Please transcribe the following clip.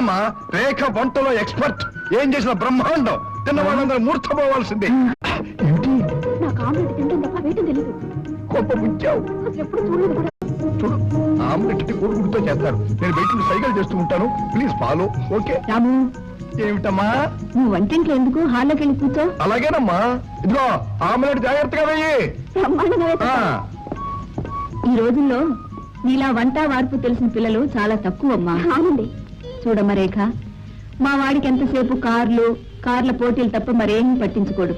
రామా, రేఖ వంటలో ఎక్స్పర్ట్. ఏం చేసిన బ్రహ్మాండం. తిన్నవాళ్ళందరూ మూర్ఛపోవాల్సిందే. ఏమిటి? నాకు ఆమ్లెట్ తింటాం తప్ప వేయటం తెలియదు. గొప్ప ముచ్చావు. అసలు ఎప్పుడు చూడలేదు కూడా. చూడు, ఆమ్లెట్ కోడిగుడ్డుతో చేస్తారు. నేను బయట సైకిల్ చేస్తూ ఉంటాను. Please follow. ఓకే రాము, ఏమిటమ్మా? నువ్వు వంటింట్లో ఎందుకు హాల్లోకి వెళ్ళి కూర్చో. అలాగేనమ్మా. ఇదిగో ఆమ్లెట్ జాగ్రత్తగా వెయ్యి. ఈ రోజుల్లో నీలా వంట వార్పు తెలిసిన పిల్లలు చాలా తక్కువ అమ్మా. అవునండి. చూడమ్మా రేఖ, మా వాడికి ఎంతసేపు కార్ల పోటీలు తప్ప మరేమీ పట్టించుకోడు.